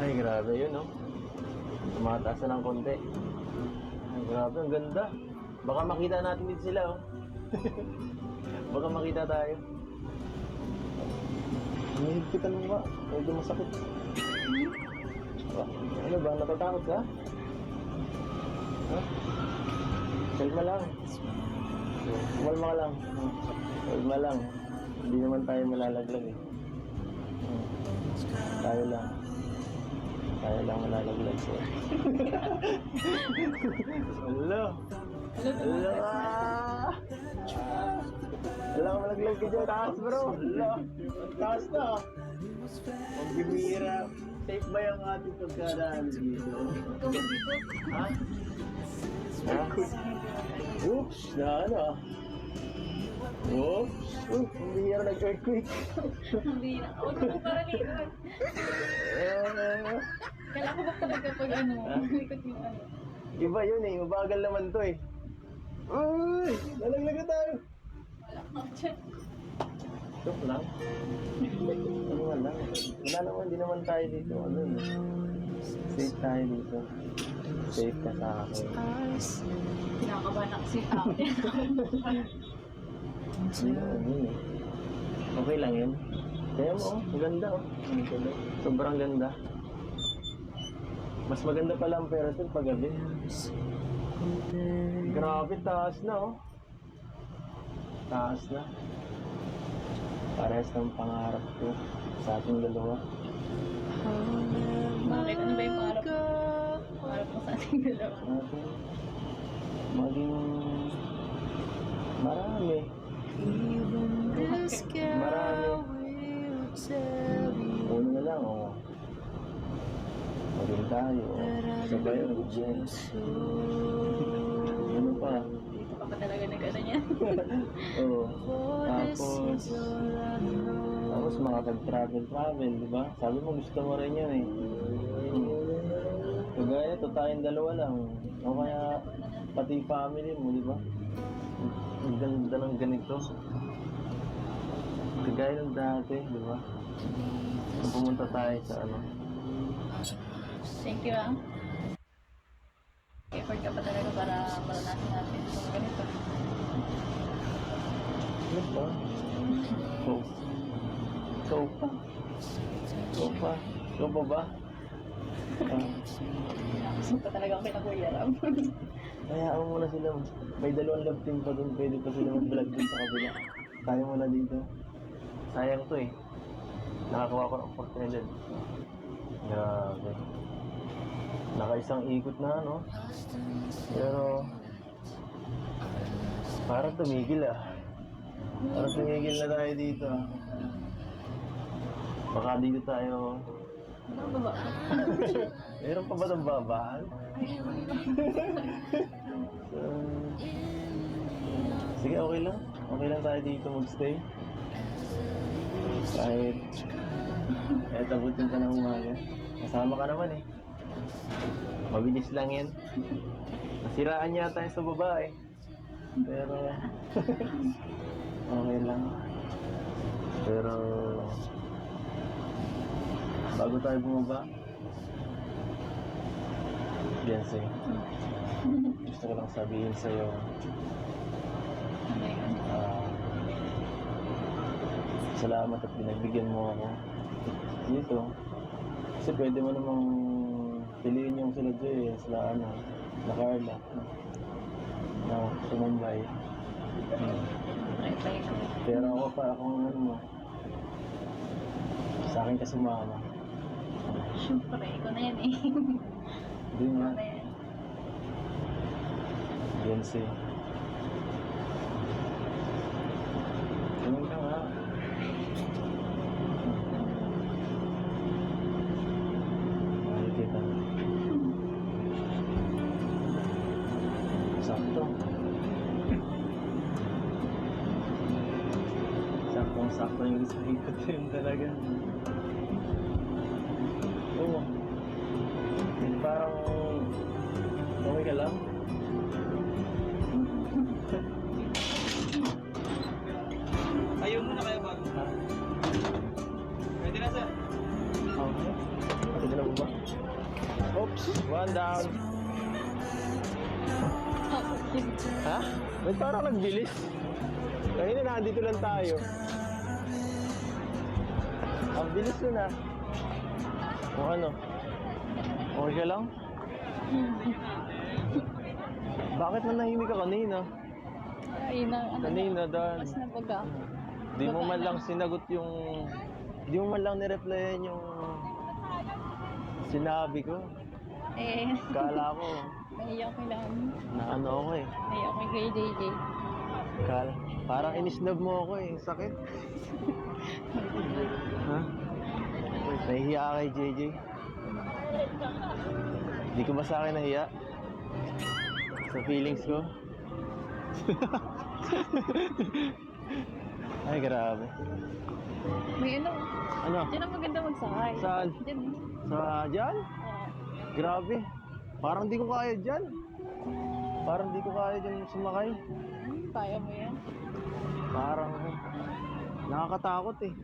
Ay, grabe yun, no? Tumataas na ng konti. Ay, grabe, ang ganda. Baka makita natin dito sila, oh. Baka makita tayo. Mahigpitan mo ba? Medyo masakit. Ano ba? Natatakot ka? Ha? Kalma lang. Kalma lang. Kalma lang. Hindi naman tayo malalaglag eh. Tayo lang. Tayo lang malalaglag siya. Hello! Hello! Wala ka malaglag ka dyan. Taas bro! Hello! Taas na! Ang bibira. Safe ba yung ating pagkaraan dito? Ha? Ha? Oops! Na ano ah? Oops! Ang bibira nag-earthquake. Hindi na. Huwag mo parang ikot. Kailangan ko ba kapag ano, ikot yung ano. Iba yun eh. Mabagal naman to eh. Uy! Nalaglag na tayo! Wala ka dyan. Joke lang. Ano nga lang. Wala naman, hindi naman tayo dito. Ano eh. Safe tayo dito. Safe ka sa akin. Kinakabahan ako si ate. Ano eh. Okay lang yun. Kaya mo, ang ganda oh. Sobrang ganda. Mas maganda pala ang parasol pag gabi. Grabe, taas na oh. Taas na. Parehas ng pangarap ko sa ating dalawa. Bakit? Ano ba yung pangarap mo? Pangarap mo sa ating dalawa? Natin maging marami. Marami. Uno na lang oh. Maging tayo oh. Sabay ang James. Ano pa? Dito ka pa talaga nag-ano niya. Oo. Tapos makapag-travel, di ba? Sabi mo gusto mo rin yun eh. Kagaya ito, tayong dalawa lang. O kaya pati family mo, di ba? Ang ganda ng ganito. Kagaya ng dati, di ba? Kung pumunta tayo sa ano. Thank you ah. Effort ka pa talaga para maranasan natin itong ganito. Ano ba? Ikaw pa. Ikaw pa. Ikaw pa ba? Gusto pa talaga ako kay Kuya Ram. Hayaan mo muna sila. May dalawang love team pa dun. Pwede pa sila mag-vlog dun sa kabila. Tayo muna dito. Sayang to eh. Nakakuha ko ng oportunidad. Grabe. Nakaisang ikot na no? Pero parang tumigil ah. Parang tumigil na tayo dito ah. Baka dito tayo. Ano ba ba? Meron pa ba itong babaan? Sige, okay lang. Okay lang tayo dito mag-stay. Kahit abutin ka ng umaga. Kasama ka naman eh. Mabilis lang yan. Nasiraan niya tayo sa baba eh. Pero okay lang. Pero bago tayo bumaba, Beyonce, gusto ko lang sabihin sa'yo, salamat at binagbigyan mo ako dito. Kasi pwede mo namang piliin yung sila Joy, sila ano, na Carla, na sumumbay. Pero ako pa, akong ano mo, sa akin kasi mama. Siyempre, ikaw na yan eh. Hindi nga. Ikaw na yan. Beyonce. Tingin ka nga. Mahal kita. Sakto. Saktong-sakto yung isang ikot yun talaga. Oo. Parang okay ka lang. Ayaw muna kayo ba? Ha? Pwede na sir. Okay. Pwede na ba? Oops, one down. Ha? Ba't parang nagbilis? Kanina nandito lang tayo. Ang bilis nun ah. O ano? Okay ka lang? Bakit nanahimik ka kanina? Ayun na, ano, Kanina, Dan. mas nabaga. Di mo man lang sinagot yung... Di mo man lang nireplyan yung... Sinabi ko. Eh, Kala ko, naiyak ko lang. na ano ako eh. Naiyak ko kay JJ. Parang inisnab mo ako eh. Sakit. Ha? Nahihiya ka kay JJ? Di ko ba sa akin nahiya? Sa feelings ko? Ay, grabe. May ano, Ano? dyan ang maganda magsakay. Saan? Dyan. Dyan? Oo. Grabe. Parang di ko kaya dyan. Parang di ko kaya dyan sumakay. Kaya mo yan. Parang nakakatakot eh.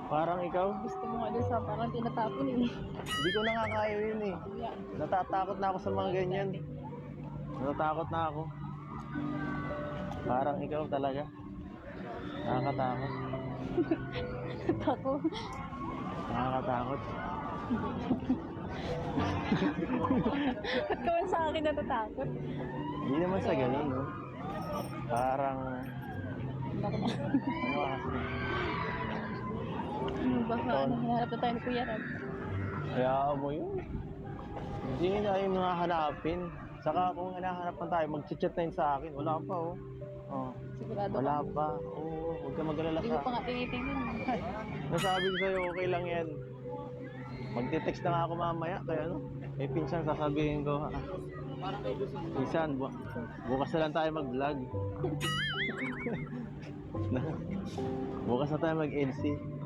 Parang ikaw, Gusto mo nga doon sa parang tinatapon eh. hindi ko nakakaya yun eh. Yan. Natatakot na ako sa mga ganyan. Natatakot na ako. Parang ikaw talaga. Nakakatakot. Ako. Nakakatakot. Ba't ka man sa akin natatakot? Hindi naman sa ganun, no? Parang, Baka na. ano kasi. Baka ano, hanap na tayo ni Kuya Rab. Kaya mo yun. Hindi na yung nakahanapin. Saka kung hinahanap na tayo, mag-chat na yun sa akin. Wala pa, oh. Oh. Sigurado Wala ka. pa. Oo, huwag ka mag-alala Hindi sa ko pa nga tinitingnan. Nasabi ko sa'yo, okay lang yan. Magte-text na nga ako mamaya, kaya ano, may pinsan sasabihin ko, pinsan, bukas na lang tayo mag-vlog. Bukas na tayo mag-NC.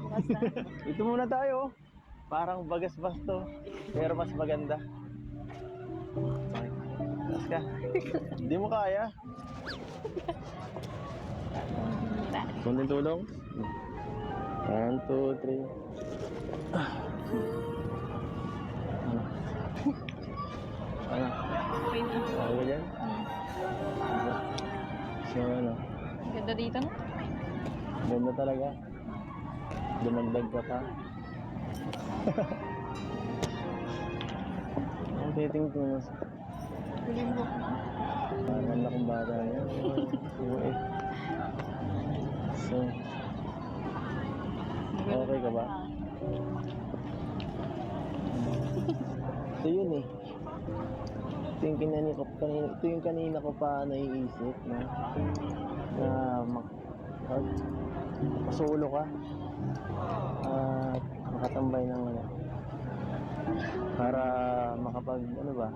Basta. Ito muna tayo, parang bagas-basto, pero mas maganda. Okay. Tapos ka, hindi mo kaya. Hira. Kunting tulong. 1, 2, 3. Ano? Okay na. Okay ba dyan? So ano? Ganda dito no? Ganda talaga. Dumagdag ka pa. Ang titingin mo. Huling book na. Parang na kong bata yan. Okay. So, okay ka ba? Ito yun eh. Ito yung kanina ko pa naiisip na masolo ka at makatambay ng ano para ano ba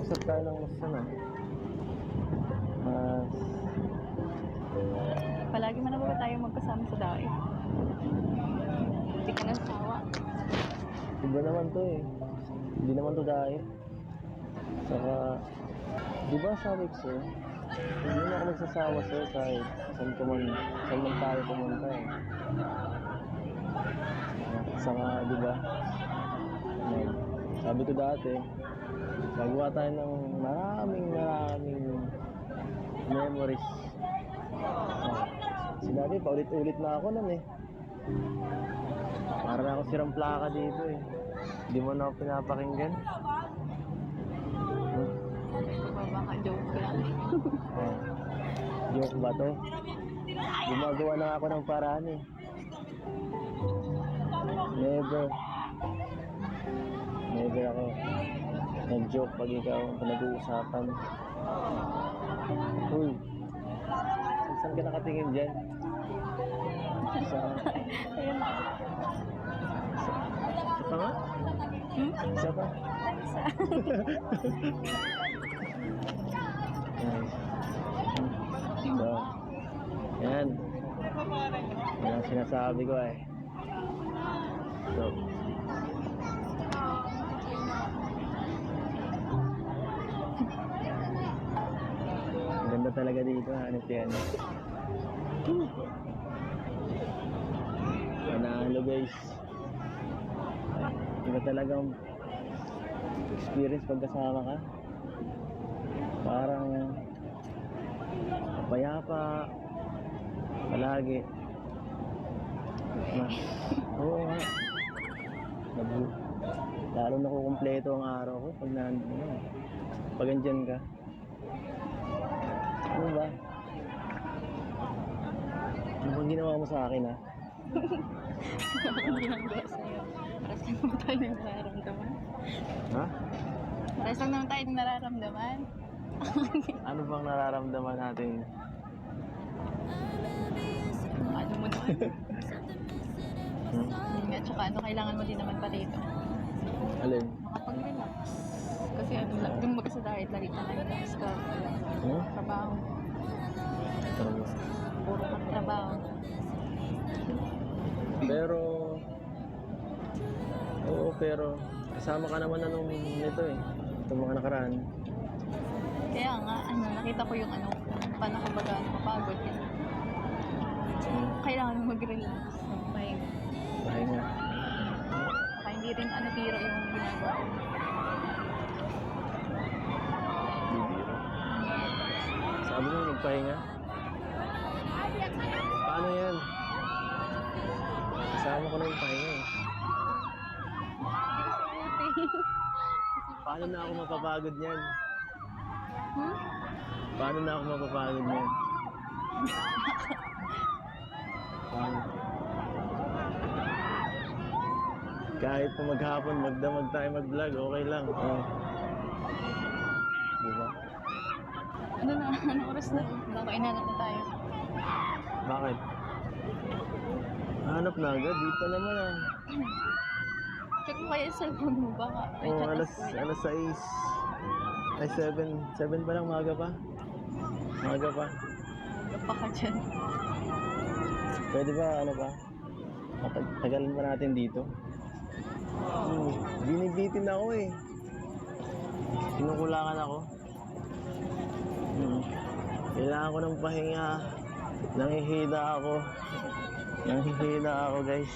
usap tayo ng mas Palagi man na ba tayo magkasama sa daig? Hindi ka nang sawa. iba naman to eh. Hindi naman to dahil. Saka, di ba sabi ko sir, hindi na ako magsasawa sir kahit saan man tayo pumunta eh. Saka, di ba, sabi ko dati, gagawa tayo ng maraming memories. Sinabi, paulit-ulit na ako nun eh. Para na ako sirang plaka dito eh. Hindi mo na ako pinapakinggan. Baka joke lang. Joke ba to? Gumagawa na ako ng paraan eh. Never ako nag-joke pag ikaw pinag-uusapan. Uy, saan ka nakatingin dyan? Sa pa nga? Isa pa? So, yan. Yan ang sinasabi ko eh. So, ganda talaga dito, hanip yan. Hello guys. Iba talagang experience pag kasama ka. Parang payapa palagi. Mas, oo nga. Lalo na kukumpleto ang araw ko pag pag andyan ka. Ano ba? Ano bang ginawa mo sa akin, ha? Ang ginagawa sa'yo. Paras lang naman tayo ng nararamdaman. Ha? Paras lang naman tayo ng nararamdaman. Ano bang nararamdaman natin? Ano mo naman? Yun nga, tsaka ano, kailangan mo din naman pa rito. Alin? Makapag-relax. Kasi ano, doon mag sa diet, lagi ka na-relax ka. Hmm? Trabaho. Ano? Puro ka trabaho. Pero, oo, pero kasama ka naman na nung nito eh. Itong mga nakaraan. Kaya nga, ano, nakita ko yung ano, paano ka baga mapagod. Kailangan mo mag-relax. Magpahinga. Pahinga. Baka hindi rin ano, biro yung ginagawa ko. Bibiro. Sabi mo magpahinga? Paano yan? Kasama ko na yung pahinga eh. Paano na ako mapapagod niyan? Paano na ako mapapagod niyan? Paano? Kahit pa maghapon, magdamag tayo mag-vlog, okay lang. Oh. Diba? Ano na? Ano oras na? Baka inanap na tayo. Bakit? Hanap na agad, di pa naman ah. Check mo kaya yung cellphone mo. Baka may Oh, chat alas us kuya. 6. Ay, 7 pa lang, maga pa. Maga pa. Gapa ka dyan. Pwede ba, ano pa? Tagalan pa natin dito? Binibitin ako eh. Kinukulangan ako. Kailangan ko ng pahinga. Nanghihina ako. Nanghihina ako, guys.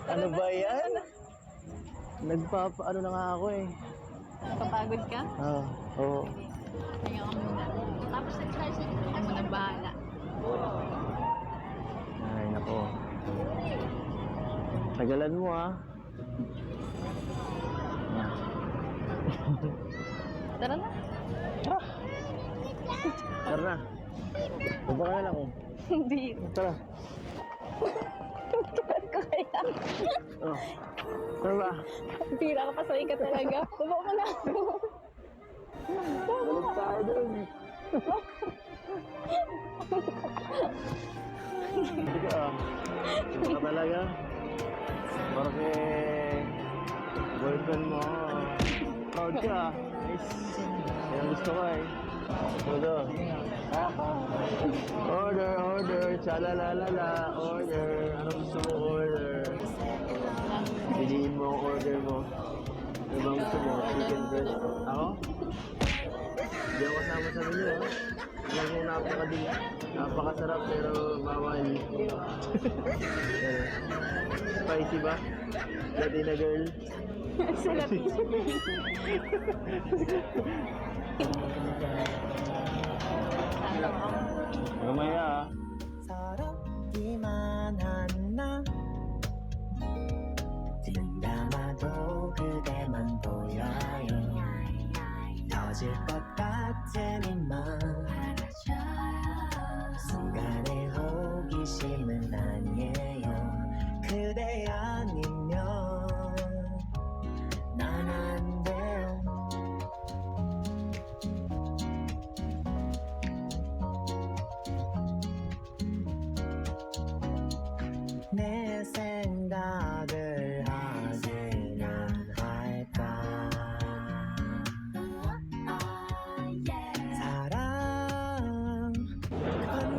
Ano ba yan? Ano na nga ako eh. Kapagod ka? Oo. Kaya ka muna. Tapos nag-charge ako muna bahala. Ay, nako. Tagalan mo ah. Tara na. Tara na. Baba ka na lang oh. Hindi. Tara. Tukan ko kaya. Oh. Tara ba? Pira ka pa sa ikat talaga. Baba mo na ako. Balik tayo dun. Hindi ka ah. Hindi ka talaga. Porque boyfriend mo proud ka. Nice. Yan ang gusto ko eh. Order. Chalalalala. Order. Ano gusto mo order? Piliin mo ang order mo. Ano bang gusto mo? Chicken breast. Ako? Hindi ako kasama sa menu ah. Alam mo napakasarap pero bawal. Spicy ba? Latina girl? Sarap. Mamaya ah. 서럽기만 한 나 눈 감아도 그대만 보여요 터질 것 같은 이맘 순간의 호기심은 아니에요 그대 아니면 난 안 돼요 내 생각을 하지는 할까 사랑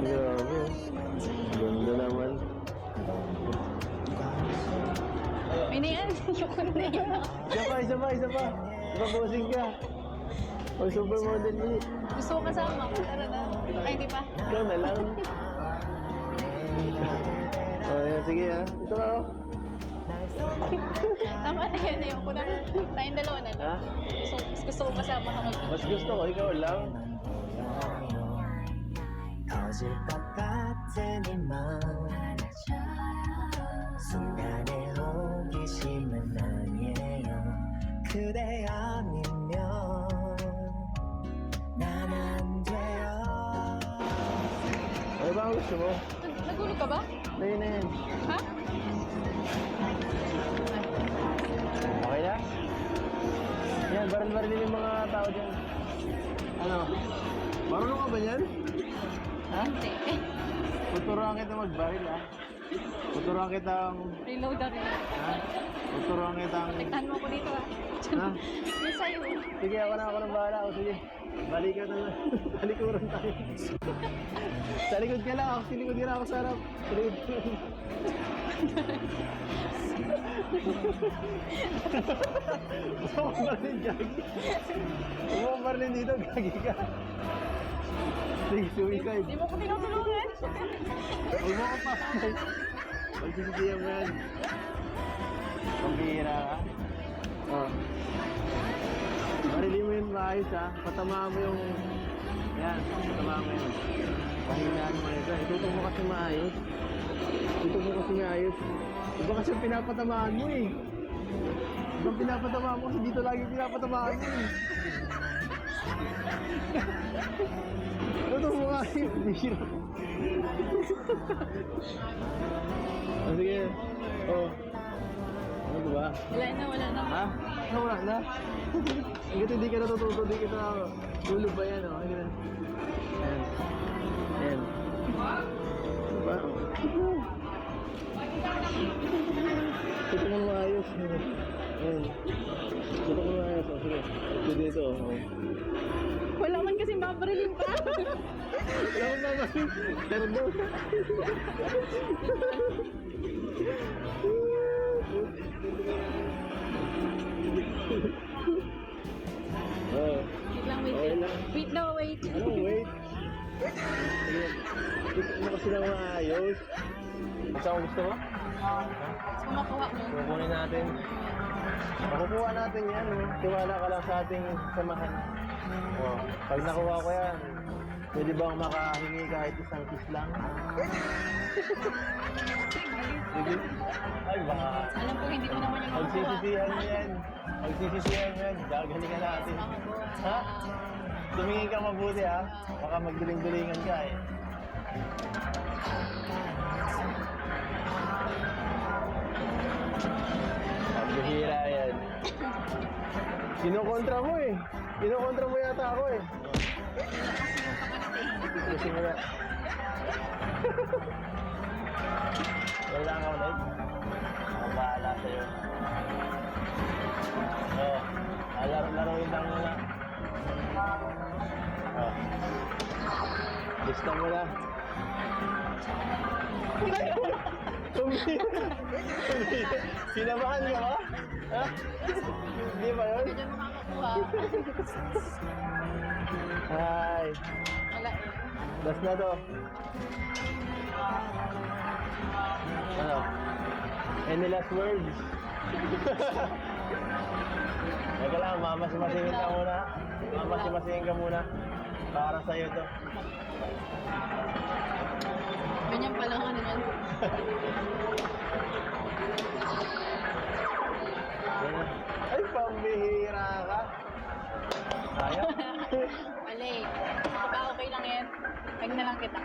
Grabe. Ganda naman. May na yan. Yung na yan. Isa pa. Ipaposing ka. O supermodel ulit. Gusto ko kasama. Tara na. Ay, di pa. Ikaw na lang. sige ah. Ito na oh. Tama na yan. Ayoko na. Tayong dalawa na lang. Ha? Gusto ko kasama ka mag- Mas gusto ko, ikaw lang. 터질 것 같은 이맘 순간의 호기심은 아니에요 그대 아니면 난 안 돼요 Ano ba ang gusto mo? Nagulog ka ba? Tayo na yan. Ha? Okay na? Yan, baril-baril yung mga tao dyan. Ano? Marunong ka ba yan? Ha? Hindi. Tuturuan kita magbaril ha? Tuturuan kitang... Reload na rin. Ha? Tuturuan kitang... Tiktahan mo ako dito ah. Ha? May sa'yo. Sige, ako ng bahala. O sige. Balikan na lang. Balikuran tayo. Sa likod ka lang. Ako, sa likod ka lang ako sa harap. Sa likod ka lang. Gusto mo barlin, Gagi? Gusto mo barlin dito, Gagi ka? Sige, suicide. Hindi mo ko tinutulungan. Huwag mo ka pa. Magsisitiyan mo yan. Pambihira ka. Oh. Marilin mo yun maayos ha. Patamaan mo yung... Yan, patamaan mo yun. Pahinaan mo ito. Itutok mo kasi maayos. Itutok mo kasi maayos. Iba kasi yung pinapatamaan mo eh. Ibang pinapatamaan mo kasi dito lagi pinapatamaan mo eh. Itutok mo nga yun. Bihira. Oh, sige. Oh. Ano ba? Wala na, wala na. Ha? Ano wala na? Hanggat hindi ka natututo, hindi kita tulog ba yan, oh? Ayan. Ayan. Ayan. Ano ba? Ito mo maayos. Ayan. Ito mo maayos. Oh, sige. Ito dito. Oh. Wala man kasi mabarilin pa. Wala mo na kasi. Pero doon. Oh. Wait lang, wait. Okay lang. Wait na, wait. Ano, wait? Sige. Ito mo kasi na maayos. Basta kung gusto mo? So, makuha mo. Kukunin natin. Makukuha natin yan. Oh. Tiwala ka lang sa ating samahan. Oh. Pag nakuha ko yan, pwede bang makahingi kahit isang kiss lang? Sige. Ay, baka. Alam ko, hindi mo naman yung makukuha. Pagsisisihan mo yan. Pagsisisihan mo yan. Gagalingan natin. Ha? Tumingin ka mabuti ha. Baka magduling-dulingan ka eh. Ang bihira yan. Kinukontra mo eh. Kinukontra mo yata ako eh. Kasi mo na. Wala ka ulit. Ako bahala sa'yo. Oh, laro-laruin lang muna. Oh. Gusto mo na. Sinabahan ka ba? Ha? Hindi ba yun? Hindi dyan makakakuha. Hi. Wala eh. Last na to. Ano? Any last words? Teka lang, mamasimasihin ka muna. Mamasimasihin ka muna. Para sa'yo to. Ganyan pala nga naman. Yan na. Ay, pambihira ka. Kaya? Mali. Baka okay lang yan. Pag na lang kita.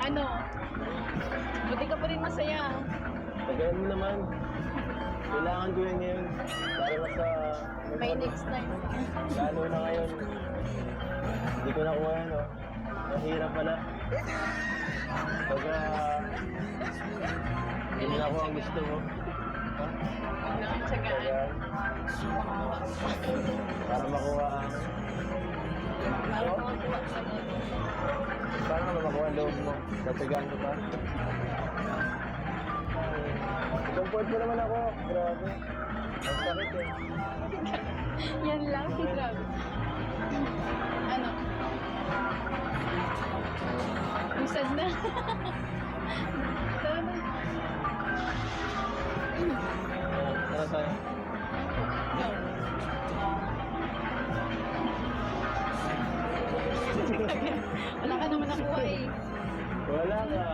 Ano? Buti ka pa rin masaya. Tagalan mo naman. Kailangan ko yan ngayon. Para sa... May next time. Lalo na ngayon. Hindi ko nakuha yan, oh. Mahirap pala. Pagka... Hindi na ako ang gusto mo. Ha? Kailangan tsagaan. Kaya... Para makuha ang... Para makakuha ka na. Paano ka makuha ang loob mo? Tatagaan ko pa? Comfort mo naman ako. Grabe. Ang sakit eh. Yan lang. Grabe. Ano? Usad na. Tama. Tara tayo. Wala ka naman nakuha eh. Wala nga.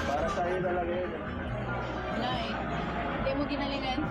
Para sa'yo talaga yun. Wala eh. Hindi mo ginalingan.